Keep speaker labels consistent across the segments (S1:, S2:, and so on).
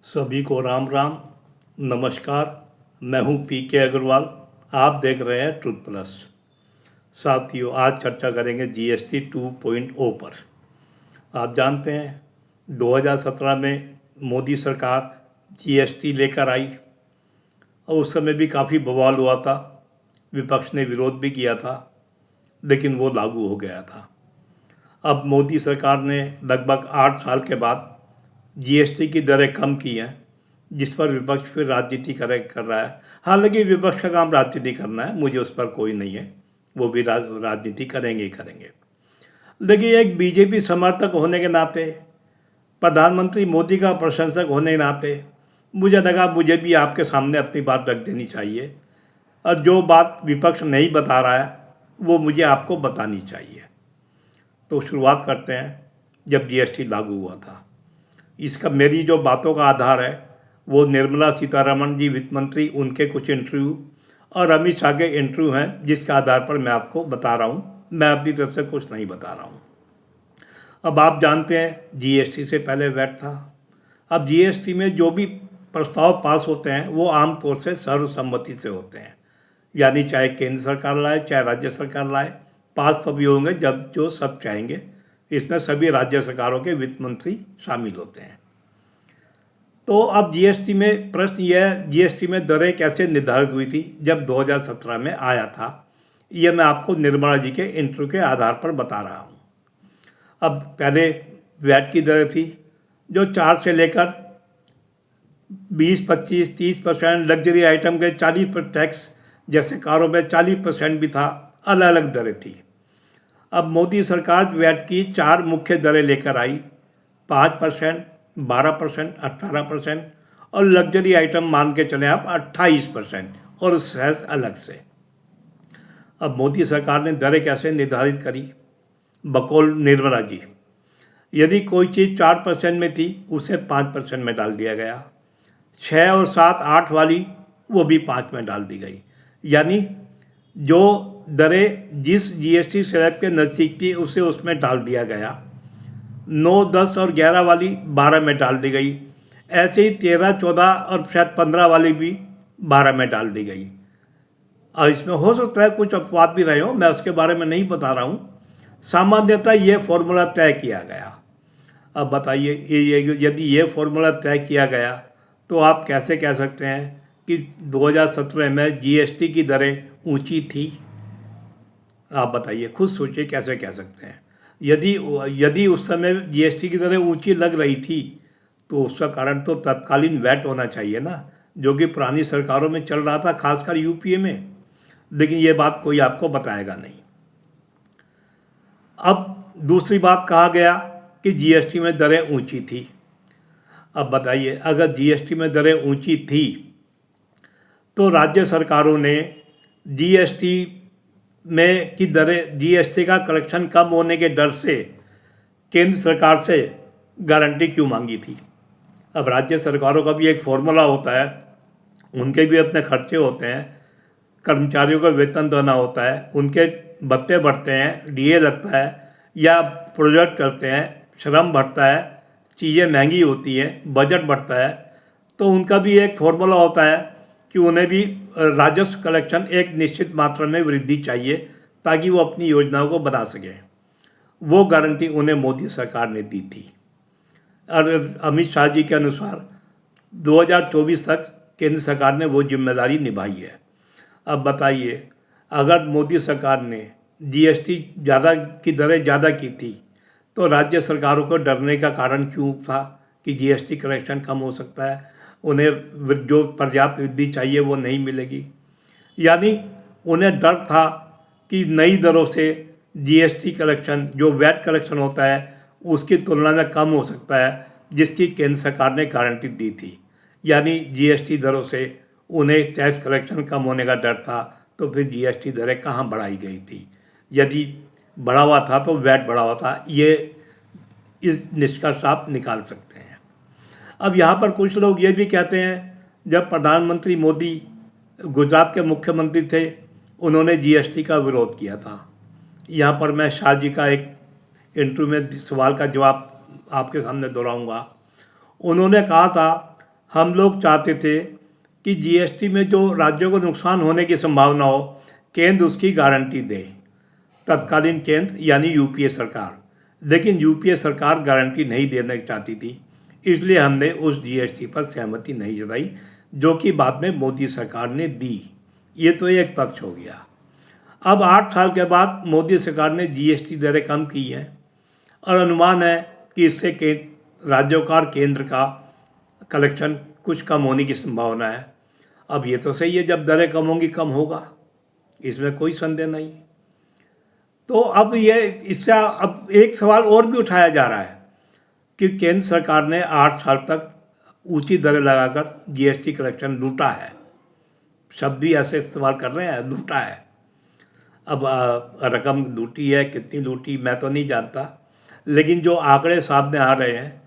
S1: सभी को राम राम। नमस्कार। मैं हूं पी.के. अग्रवाल। आप देख रहे हैं ट्रुथ प्लस। साथियों, आज चर्चा करेंगे जीएसटी 2.0 पर। आप जानते हैं 2017 में मोदी सरकार जीएसटी लेकर आई और उस समय भी काफ़ी बवाल हुआ था। विपक्ष ने विरोध भी किया था, लेकिन वो लागू हो गया था। अब मोदी सरकार ने लगभग 8 साल के बाद जीएसटी की दरें कम की हैं, जिस पर विपक्ष फिर राजनीति कर रहा है। हालांकि विपक्ष का काम राजनीति करना है, मुझे उस पर कोई नहीं है, वो भी राजनीति करेंगे ही करेंगे। लेकिन एक बीजेपी समर्थक होने के नाते, प्रधानमंत्री मोदी का प्रशंसक होने के नाते मुझे लगा मुझे भी आपके सामने अपनी बात रख देनी चाहिए, और जो बात विपक्ष नहीं बता रहा है वो मुझे आपको बतानी चाहिए। तो शुरुआत करते हैं। जब जीएसटी लागू हुआ था, इसका मेरी जो बातों का आधार है वो निर्मला सीतारमण जी वित्त मंत्री, उनके कुछ इंटरव्यू और अमित शाह के इंटरव्यू हैं, जिसके आधार पर मैं आपको बता रहा हूँ। मैं अपनी तरफ से कुछ नहीं बता रहा हूँ। अब आप जानते हैं जीएसटी से पहले वैट था। अब जीएसटी में जो भी प्रस्ताव पास होते हैं वो आमतौर से सर्वसम्मति से होते हैं, यानी चाहे केंद्र सरकार लाए चाहे राज्य सरकार लाए, पास तभी होंगे जब जो सब चाहेंगे। इसमें सभी राज्य सरकारों के वित्त मंत्री शामिल होते हैं। तो अब जीएसटी में प्रश्न यह है, जीएसटी में दरें कैसे निर्धारित हुई थी जब 2017 में आया था, ये मैं आपको निर्मला जी के इंटरव्यू के आधार पर बता रहा हूँ। अब पहले वैट की दरें थी जो 4 से लेकर 20, 25, 30%, लग्जरी आइटम के 40% टैक्स, जैसे कारों में 40% भी था, अलग अलग दरें थी। अब मोदी सरकार वैट की 4 मुख्य दरें लेकर आई, 5%, 12%, 18% और लग्जरी आइटम मान के चले आप 28%, और सेस अलग से। अब मोदी सरकार ने दरें कैसे निर्धारित करी? बकौल निर्मला जी, यदि कोई चीज़ 4% में थी उसे 5% में डाल दिया गया, 6 और 7, 8 वाली वो भी 5 में डाल दी गई। यानी जो दरें जिस जीएसटी स्लैब के नज़दीक थी उसे उसमें डाल दिया गया। 9, 10 और 11 वाली 12 में डाल दी गई। ऐसे ही 13, 14 और शायद 15 वाली भी 12 में डाल दी गई। और इसमें हो सकता है कुछ अपवाद भी रहे हो, मैं उसके बारे में नहीं बता रहा हूँ। सामान्यतः ये फॉर्मूला तय किया गया। अब बताइए, यदि ये फॉर्मूला तय किया गया तो आप कैसे कह सकते हैं कि 2017 में जीएसटी की दरें ऊंची थी? आप बताइए, खुद सोचिए कैसे कह सकते हैं। यदि उस समय जीएसटी की दरें ऊंची लग रही थी तो उसका कारण तो तत्कालीन वैट होना चाहिए ना, जो कि पुरानी सरकारों में चल रहा था, खासकर यूपीए में। लेकिन ये बात कोई आपको बताएगा नहीं। अब दूसरी बात कहा गया कि जीएसटी में दरें ऊंची थी। अब बताइए, अगर जीएसटी में दरें ऊंची थी तो राज्य सरकारों ने जीएसटी में की दरें, जीएसटी का कलेक्शन कम होने के डर से केंद्र सरकार से गारंटी क्यों मांगी थी? अब राज्य सरकारों का भी एक फॉर्मूला होता है, उनके भी अपने खर्चे होते हैं, कर्मचारियों का वेतन देना होता है, उनके भत्ते बढ़ते हैं, डीए लगता है, या प्रोजेक्ट चलते हैं, श्रम बढ़ता है, चीज़ें महंगी होती हैं, बजट बढ़ता है। तो उनका भी एक फॉर्मूला होता है कि उन्हें भी राजस्व कलेक्शन एक निश्चित मात्रा में वृद्धि चाहिए ताकि वो अपनी योजनाओं को बना सकें। वो गारंटी उन्हें मोदी सरकार ने दी थी। और अमित शाह जी के अनुसार 2024 तक केंद्र सरकार ने वो जिम्मेदारी निभाई है। अब बताइए, अगर मोदी सरकार ने जीएसटी की दरें ज़्यादा की थी तो राज्य सरकारों को डरने का कारण क्यों था कि जीएसटी कलेक्शन कम हो सकता है, उन्हें जो पर्याप्त वृद्धि चाहिए वो नहीं मिलेगी। यानी उन्हें डर था कि नई दरों से जीएसटी कलेक्शन, जो वैट कलेक्शन होता है, उसकी तुलना में कम हो सकता है, जिसकी केंद्र सरकार ने गारंटी दी थी। यानी जीएसटी दरों से उन्हें टैक्स कलेक्शन कम होने का डर था, तो फिर जीएसटी दरें कहाँ बढ़ाई गई थी? यदि बढ़ा हुआ था तो वैट बढ़ा हुआ था, ये इस निष्कर्ष आप निकाल सकते हैं। अब यहाँ पर कुछ लोग ये भी कहते हैं, जब प्रधानमंत्री मोदी गुजरात के मुख्यमंत्री थे उन्होंने जीएसटी का विरोध किया था। यहाँ पर मैं शाह जी का एक इंटरव्यू में सवाल का जवाब आपके सामने दोहराऊंगा। उन्होंने कहा था हम लोग चाहते थे कि जीएसटी में जो राज्यों को नुकसान होने की संभावना हो, केंद्र उसकी गारंटी दे, तत्कालीन केंद्र यानी यूपीए सरकार। लेकिन यूपीए सरकार गारंटी नहीं देना चाहती थी, इसलिए हमने उस जीएसटी पर सहमति नहीं जताई, जो कि बाद में मोदी सरकार ने दी। ये तो एक पक्ष हो गया। अब 8 साल के बाद मोदी सरकार ने जीएसटी दरें कम की हैं और अनुमान है कि इससे राज्यों का और केंद्र का कलेक्शन कुछ कम होने की संभावना है। अब ये तो सही है, जब दरें कम होंगी कम होगा, इसमें कोई संदेह नहीं। तो अब ये इससे अब एक सवाल और भी उठाया जा रहा है कि केंद्र सरकार ने 8 साल तक ऊंची दरें लगाकर जीएसटी कलेक्शन लूटा है। शब्द भी ऐसे इस्तेमाल कर रहे हैं, लूटा है। अब रकम लूटी है, कितनी लूटी मैं तो नहीं जानता, लेकिन जो आंकड़े सामने आ रहे हैं,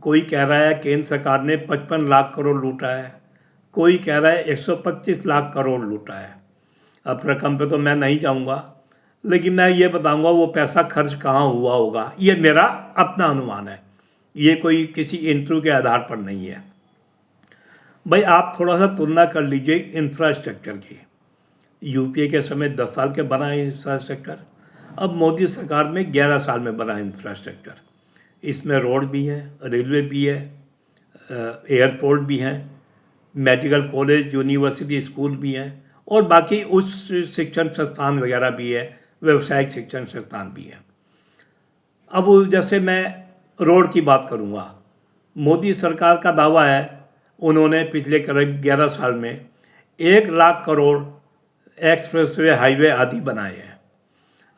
S1: कोई कह रहा है केंद्र सरकार ने 55 लाख करोड़ लूटा है, कोई कह रहा है 125 लाख करोड़ लूटा है। अब रकम पे तो मैं नहीं जाऊंगा, लेकिन मैं ये बताऊंगा वो पैसा खर्च कहाँ हुआ होगा। ये मेरा अपना अनुमान है, ये कोई किसी इंटरव्यू के आधार पर नहीं है। भाई आप थोड़ा सा तुलना कर लीजिए इंफ्रास्ट्रक्चर की। यूपीए के समय 10 साल के बना है इंफ्रास्ट्रक्चर, अब मोदी सरकार में 11 साल में बना है इंफ्रास्ट्रक्चर। इसमें रोड भी है, रेलवे भी है, एयरपोर्ट भी हैं, मेडिकल कॉलेज, यूनिवर्सिटी, स्कूल भी हैं, और बाकी उच्च शिक्षण संस्थान वगैरह भी है, व्यावसायिक शिक्षण संस्थान भी हैं। अब जैसे मैं रोड की बात करूँगा, मोदी सरकार का दावा है उन्होंने पिछले करीब 11 साल में 1 लाख करोड़ एक्सप्रेसवे, हाईवे आदि बनाए हैं।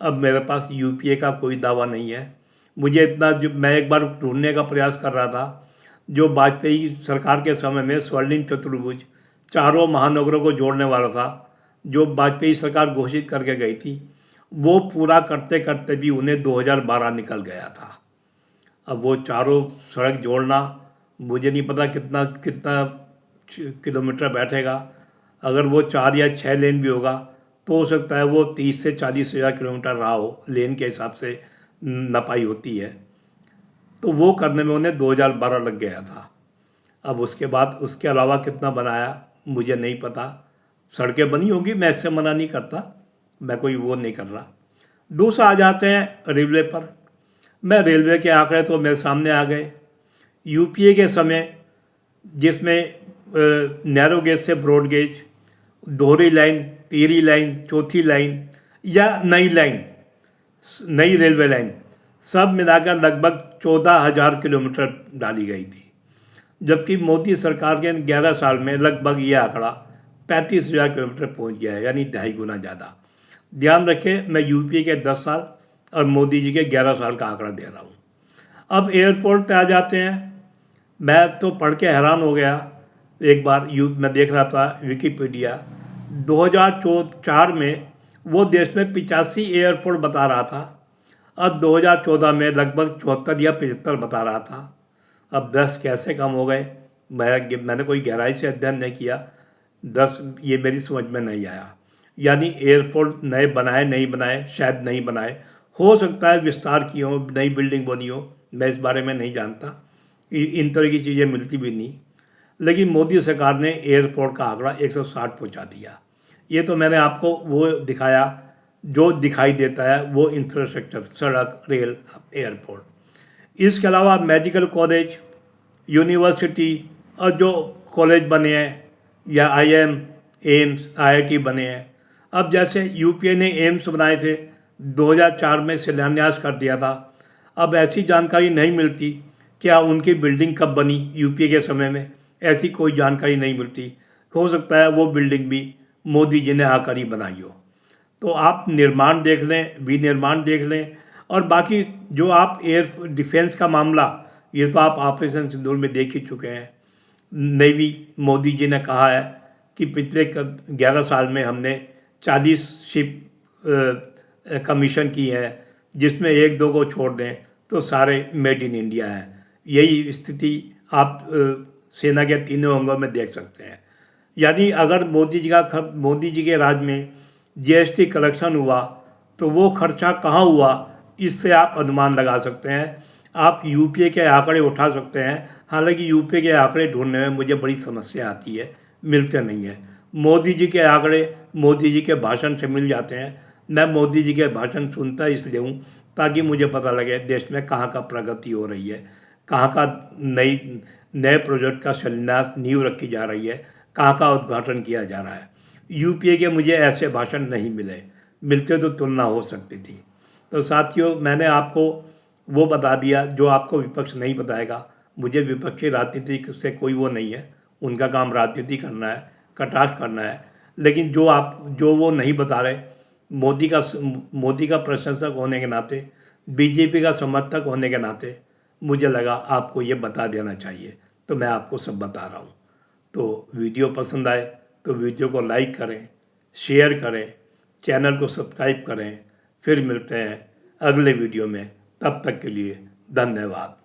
S1: अब मेरे पास यूपीए का कोई दावा नहीं है। मुझे इतना, जो मैं एक बार ढूंढने का प्रयास कर रहा था, जो वाजपेयी सरकार के समय में स्वर्णिम चतुर्भुज चारों महानगरों को जोड़ने वाला था, जो वाजपेयी सरकार घोषित करके गई थी, वो पूरा करते करते भी उन्हें 2012 निकल गया था। अब वो चारों सड़क जोड़ना, मुझे नहीं पता कितना कितना किलोमीटर बैठेगा। अगर वो 4 या 6 लेन भी होगा तो हो सकता है वो 30 से 40 हज़ार किलोमीटर रहा हो, लेन के हिसाब से नपाई होती है। तो वो करने में उन्हें 2012 लग गया था। अब उसके बाद उसके अलावा कितना बनाया मुझे नहीं पता। सड़कें बनी होंगी, मैं इससे मना नहीं करता, मैं कोई वो नहीं कर रहा। दूसरा आ जाते हैं रेलवे पर। मैं रेलवे के आंकड़े तो मेरे सामने आ गए। यूपीए के समय जिसमें नैरो गेज से ब्रॉड गेज, दोहरी लाइन, तीसरी लाइन, चौथी लाइन या नई लाइन, नई रेलवे लाइन, सब मिलाकर लगभग 14,000 किलोमीटर डाली गई थी। जबकि मोदी सरकार के 11 साल में लगभग ये आंकड़ा 35,000 किलोमीटर पहुंच गया है, यानी 2.5 गुना ज़्यादा। ध्यान रखें, मैं यूपीए के 10 साल और मोदी जी के 11 साल का आंकड़ा दे रहा हूँ। अब एयरपोर्ट पे आ जाते हैं। मैं तो पढ़ के हैरान हो गया। एक बार मैं देख रहा था विकिपीडिया, 2004 में वो देश में 85 एयरपोर्ट बता रहा था, अब 2014 में लगभग 74 या 75 बता रहा था। अब 10 कैसे कम हो गए, मैंने कोई गहराई से अध्ययन नहीं किया। 10 ये मेरी समझ में नहीं आया। यानी एयरपोर्ट नए बनाए नहीं बनाए, शायद नहीं बनाए, हो सकता है विस्तार की हो, नई बिल्डिंग बनी हो, मैं इस बारे में नहीं जानता, इन तरह की चीज़ें मिलती भी नहीं। लेकिन मोदी सरकार ने एयरपोर्ट का आंकड़ा 160 पहुंचा दिया। ये तो मैंने आपको वो दिखाया जो दिखाई देता है, वो इंफ्रास्ट्रक्चर, सड़क, रेल, एयरपोर्ट। इसके अलावा मेडिकल कॉलेज, यूनिवर्सिटी और जो कॉलेज बने हैं या आईएम, एम्स, आईआईटी बने हैं। अब जैसे यूपीए ने एम्स बनाए थे, 2004 में शिलान्यास कर दिया था। अब ऐसी जानकारी नहीं मिलती क्या उनकी बिल्डिंग कब बनी, यूपीए के समय में ऐसी कोई जानकारी नहीं मिलती। हो सकता है वो बिल्डिंग भी मोदी जी ने आकर ही बनाई हो। तो आप निर्माण देख लें, विनिर्माण देख लें, और बाकी जो आप एयर डिफेंस का मामला, ये तो आप ऑपरेशन सिंदूर में देख ही चुके हैं। नेवी, मोदी जी ने कहा है कि पिछले 11 साल में हमने 40 शिप कमीशन की है, जिसमें 1-2 को छोड़ दें तो सारे मेड इन इंडिया हैं। यही स्थिति आप सेना के तीनों अंगों में देख सकते हैं। यानी अगर मोदी जी के राज में जीएसटी कलेक्शन हुआ तो वो खर्चा कहाँ हुआ, इससे आप अनुमान लगा सकते हैं। आप यूपीए के आंकड़े उठा सकते हैं, हालांकि यूपी के आंकड़े ढूंढने में मुझे बड़ी समस्या आती है, मिलते नहीं है। मोदी जी के आंकड़े मोदी जी के भाषण से मिल जाते हैं। मैं मोदी जी के भाषण सुनता इसलिए हूँ ताकि मुझे पता लगे देश में कहाँ का प्रगति हो रही है, कहाँ का नए प्रोजेक्ट का शिलान्यास नींव रखी जा रही है, कहाँ का उद्घाटन किया जा रहा है। यूपीए के मुझे ऐसे भाषण नहीं मिले, मिलते तो तुलना हो सकती थी। तो साथियों, मैंने आपको वो बता दिया जो आपको विपक्ष नहीं बताएगा। मुझे विपक्षी राजनीति से कोई वो नहीं है, उनका काम राजनीति करना है, कटाक्ष करना है। लेकिन जो वो नहीं बता रहे, मोदी का प्रशंसक होने के नाते, बीजेपी का समर्थक होने के नाते मुझे लगा आपको ये बता देना चाहिए, तो मैं आपको सब बता रहा हूँ। तो वीडियो पसंद आए तो वीडियो को लाइक करें, शेयर करें, चैनल को सब्सक्राइब करें। फिर मिलते हैं अगले वीडियो में, तब तक के लिए धन्यवाद।